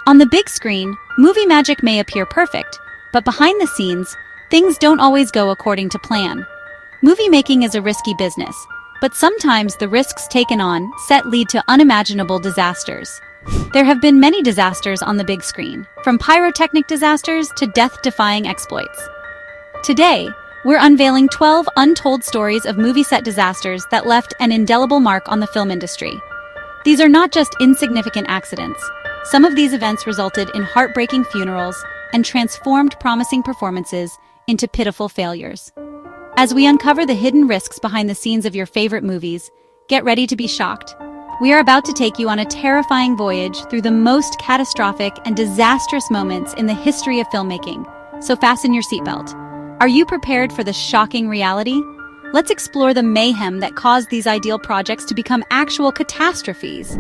On the big screen, movie magic may appear perfect, but behind the scenes, things don't always go according to plan. Movie making is a risky business, but sometimes the risks taken on set lead to unimaginable disasters. There have been many disasters on the big screen, from pyrotechnic disasters to death-defying exploits. Today, we're unveiling 12 untold stories of movie set disasters that left an indelible mark on the film industry. These are not just insignificant accidents. Some of these events resulted in heartbreaking funerals and transformed promising performances into pitiful failures. As we uncover the hidden risks behind the scenes of your favorite movies, get ready to be shocked. We are about to take you on a terrifying voyage through the most catastrophic and disastrous moments in the history of filmmaking, so fasten your seatbelt. Are you prepared for the shocking reality? Let's explore the mayhem that caused these ideal projects to become actual catastrophes.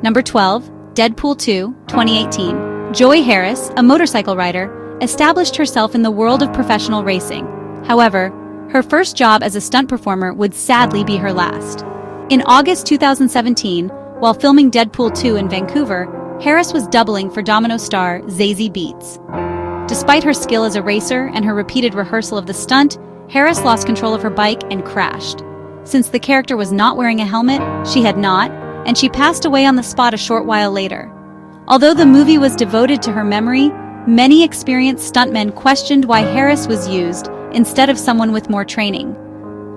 Number 12, Deadpool 2, 2018. Joy Harris, a motorcycle rider, established herself in the world of professional racing. However, her first job as a stunt performer would sadly be her last. In August 2017, while filming Deadpool 2 in Vancouver, Harris was doubling for Domino star Zazie Beetz. Despite her skill as a racer and her repeated rehearsal of the stunt, Harris lost control of her bike and crashed. Since the character was not wearing a helmet, she had not, and she passed away on the spot a short while later. Although the movie was devoted to her memory, many experienced stuntmen questioned why Harris was used instead of someone with more training.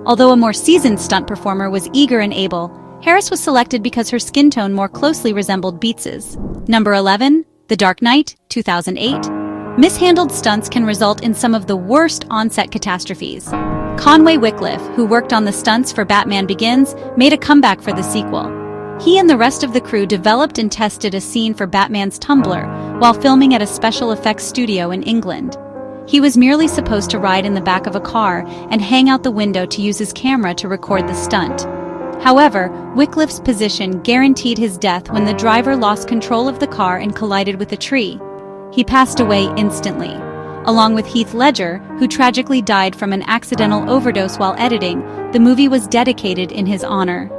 Although a more seasoned stunt performer was eager and able, Harris was selected because her skin tone more closely resembled Beetz's. Number 11, The Dark Knight, 2008. Mishandled stunts can result in some of the worst on-set catastrophes. Conway Wycliffe, who worked on the stunts for Batman Begins, made a comeback for the sequel. He and the rest of the crew developed and tested a scene for Batman's tumbler while filming at a special effects studio in England. He was merely supposed to ride in the back of a car and hang out the window to use his camera to record the stunt. However, Wycliffe's position guaranteed his death when the driver lost control of the car and collided with a tree. He passed away instantly, along with Heath Ledger, who tragically died from an accidental overdose while editing. The movie was dedicated in his honor.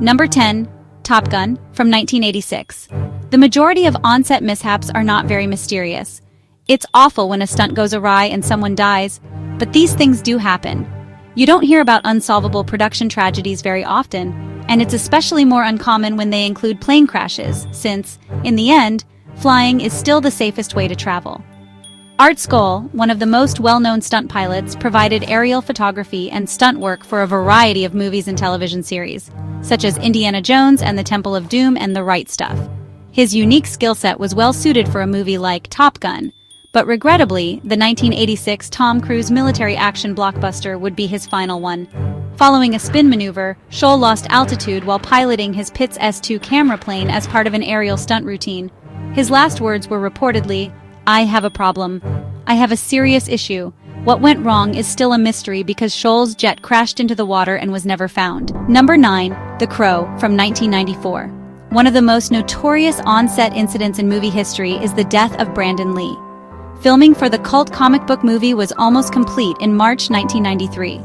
Number 10, Top Gun, from 1986. The majority of on-set mishaps are not very mysterious. It's awful when a stunt goes awry and someone dies, but these things do happen. You don't hear about unsolvable production tragedies very often, and it's especially more uncommon when they include plane crashes, since, in the end, flying is still the safest way to travel. Art Skoll, one of the most well-known stunt pilots, provided aerial photography and stunt work for a variety of movies and television series, such as Indiana Jones and the Temple of Doom and The Right Stuff. His unique skill set was well suited for a movie like Top Gun, but regrettably, the 1986 Tom Cruise military action blockbuster would be his final one. Following a spin maneuver, Scholl lost altitude while piloting his Pitts S2 camera plane as part of an aerial stunt routine. His last words were reportedly, "I have a problem. I have a serious issue. What went wrong is still a mystery because Scholl's jet crashed into the water and was never found." Number 9, The Crow, from 1994. One of the most notorious on-set incidents in movie history is the death of Brandon Lee. Filming for the cult comic book movie was almost complete in March 1993.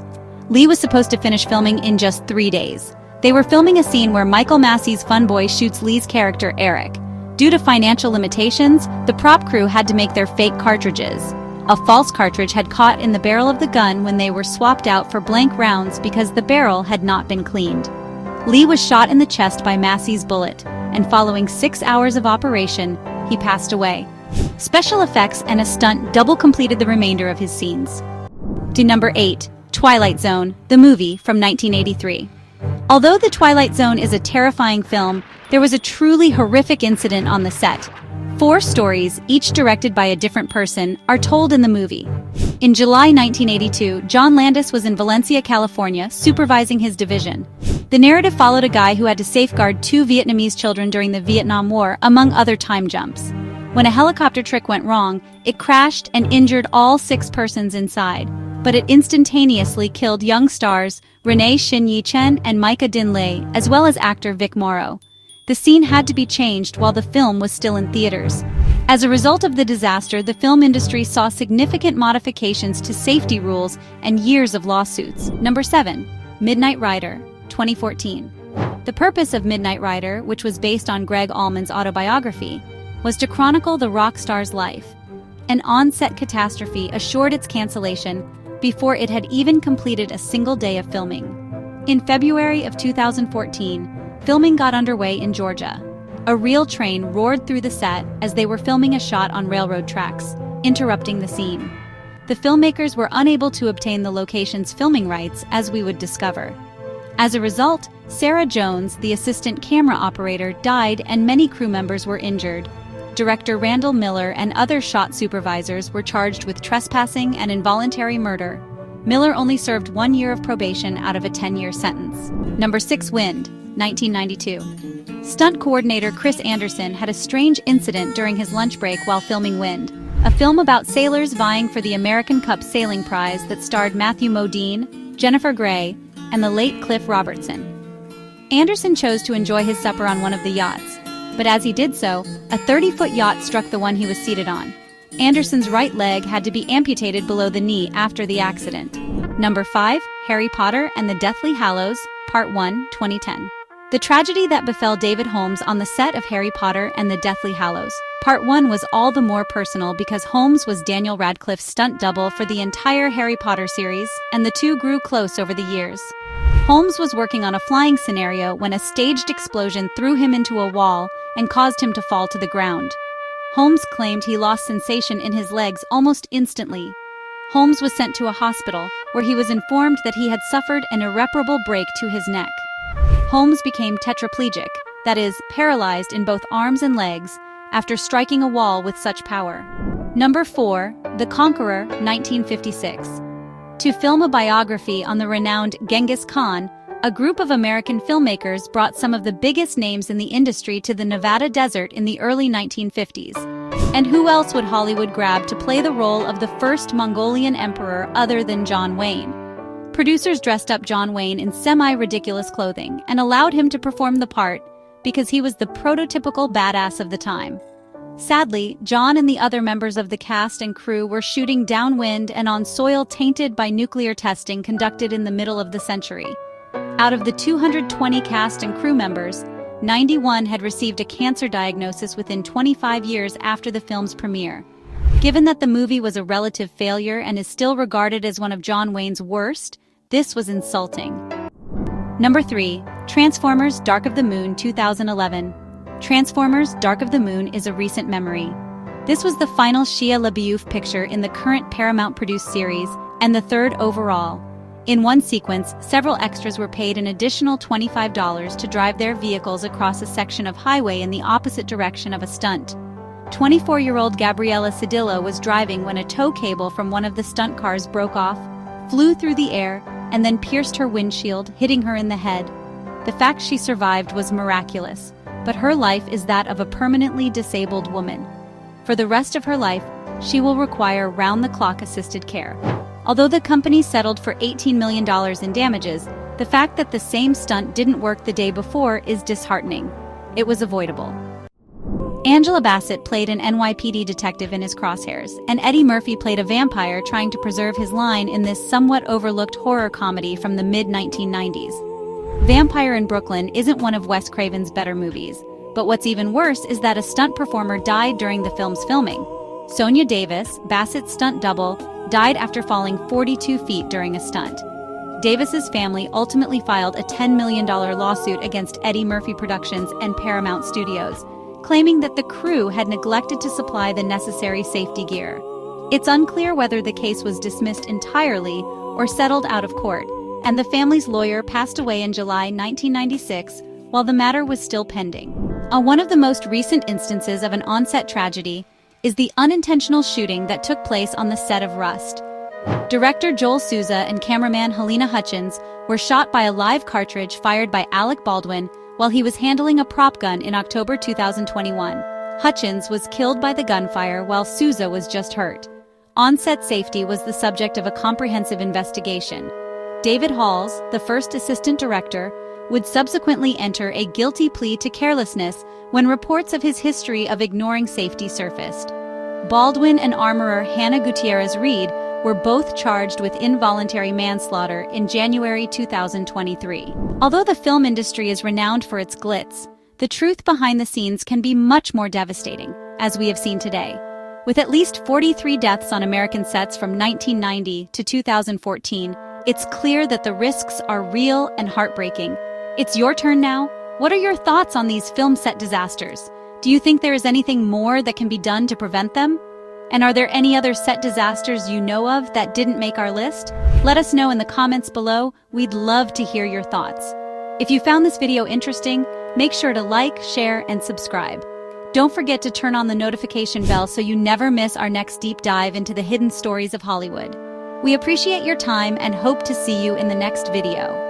Lee was supposed to finish filming in just 3 days. They were filming a scene where Michael Massey's fun boy shoots Lee's character, Eric. Due to financial limitations, the prop crew had to make their fake cartridges. A false cartridge had caught in the barrel of the gun when they were swapped out for blank rounds because the barrel had not been cleaned. Lee was shot in the chest by Massey's bullet, and following 6 hours of operation, he passed away. Special effects and a stunt double completed the remainder of his scenes. To number 8, Twilight Zone, the movie, from 1983. Although The Twilight Zone is a terrifying film, there was a truly horrific incident on the set. 4 stories, each directed by a different person, are told in the movie. In July 1982, John Landis was in Valencia, California, supervising his division. The narrative followed a guy who had to safeguard 2 Vietnamese children during the Vietnam War, among other time jumps. When a helicopter trick went wrong, it crashed and injured all 6 persons inside, but it instantaneously killed young stars Renee Shin Yi Chen and Micah Din Lei, as well as actor Vic Morrow. The scene had to be changed while the film was still in theaters. As a result of the disaster, the film industry saw significant modifications to safety rules and years of lawsuits. Number 7, Midnight Rider, 2014. The purpose of Midnight Rider, which was based on Greg Allman's autobiography, was to chronicle the rock star's life. An on-set catastrophe assured its cancellation before it had even completed a single day of filming. In February of 2014, filming got underway in Georgia. A real train roared through the set as they were filming a shot on railroad tracks, interrupting the scene. The filmmakers were unable to obtain the location's filming rights, as we would discover. As a result, Sarah Jones, the assistant camera operator, died and many crew members were injured. Director Randall Miller and other shot supervisors were charged with trespassing and involuntary murder. Miller only served 1 year of probation out of a 10-year sentence. Number 6. Wind, 1992. Stunt coordinator Chris Anderson had a strange incident during his lunch break while filming Wind, a film about sailors vying for the American Cup sailing prize that starred Matthew Modine, Jennifer Grey, and the late Cliff Robertson. Anderson chose to enjoy his supper on one of the yachts, but as he did so, a 30-foot yacht struck the one he was seated on. Anderson's right leg had to be amputated below the knee after the accident. Number 5. Harry Potter and the Deathly Hallows, Part 1, 2010. The tragedy that befell David Holmes on the set of Harry Potter and the Deathly Hallows, Part 1 was all the more personal because Holmes was Daniel Radcliffe's stunt double for the entire Harry Potter series, and the two grew close over the years. Holmes was working on a flying scenario when a staged explosion threw him into a wall and caused him to fall to the ground. Holmes claimed he lost sensation in his legs almost instantly. Holmes was sent to a hospital, where he was informed that he had suffered an irreparable break to his neck. Holmes became tetraplegic, that is, paralyzed in both arms and legs, after striking a wall with such power. Number 4. The Conqueror, 1956. To film a biography on the renowned Genghis Khan, a group of American filmmakers brought some of the biggest names in the industry to the Nevada desert in the early 1950s. And who else would Hollywood grab to play the role of the first Mongolian emperor other than John Wayne? Producers dressed up John Wayne in semi-ridiculous clothing and allowed him to perform the part because he was the prototypical badass of the time. Sadly, John and the other members of the cast and crew were shooting downwind and on soil tainted by nuclear testing conducted in the middle of the century. Out of the 220 cast and crew members, 91 had received a cancer diagnosis within 25 years after the film's premiere. Given that the movie was a relative failure and is still regarded as one of John Wayne's worst, this was insulting. Number 3. Transformers: Dark of the Moon, 2011. Transformers: Dark of the Moon is a recent memory. This was the final Shia LaBeouf picture in the current Paramount-produced series, and the third overall. In one sequence, several extras were paid an additional $25 to drive their vehicles across a section of highway in the opposite direction of a stunt. 24-year-old Gabriela Cedillo was driving when a tow cable from one of the stunt cars broke off, flew through the air, and then pierced her windshield, hitting her in the head. The fact she survived was miraculous, but her life is that of a permanently disabled woman. For the rest of her life, she will require round-the-clock assisted care. Although the company settled for $18 million in damages, the fact that the same stunt didn't work the day before is disheartening. It was avoidable. Angela Bassett played an NYPD detective in his Crosshairs, and Eddie Murphy played a vampire trying to preserve his line in this somewhat overlooked horror comedy from the mid-1990s. Vampire in Brooklyn isn't one of Wes Craven's better movies, but what's even worse is that a stunt performer died during the film's filming. Sonia Davis, Bassett's stunt double, died after falling 42 feet during a stunt. Davis's family ultimately filed a $10 million lawsuit against Eddie Murphy Productions and Paramount Studios, claiming that the crew had neglected to supply the necessary safety gear. It's unclear whether the case was dismissed entirely or settled out of court, and the family's lawyer passed away in July 1996 while the matter was still pending. One of the most recent instances of an on-set tragedy is the unintentional shooting that took place on the set of Rust. Director Joel Souza and cameraman Helena Hutchins were shot by a live cartridge fired by Alec Baldwin while he was handling a prop gun in October 2021. Hutchins was killed by the gunfire while Souza was just hurt. On-set safety was the subject of a comprehensive investigation. David Halls, the first assistant director, would subsequently enter a guilty plea to carelessness when reports of his history of ignoring safety surfaced. Baldwin and armorer Hannah Gutierrez-Reed were both charged with involuntary manslaughter in January 2023. Although the film industry is renowned for its glitz, the truth behind the scenes can be much more devastating, as we have seen today. With at least 43 deaths on American sets from 1990 to 2014, it's clear that the risks are real and heartbreaking. It's your turn now. What are your thoughts on these film set disasters? Do you think there is anything more that can be done to prevent them? And are there any other set disasters you know of that didn't make our list? Let us know in the comments below. We'd love to hear your thoughts. If you found this video interesting, make sure to like, share, and subscribe. Don't forget to turn on the notification bell so you never miss our next deep dive into the hidden stories of Hollywood. We appreciate your time and hope to see you in the next video.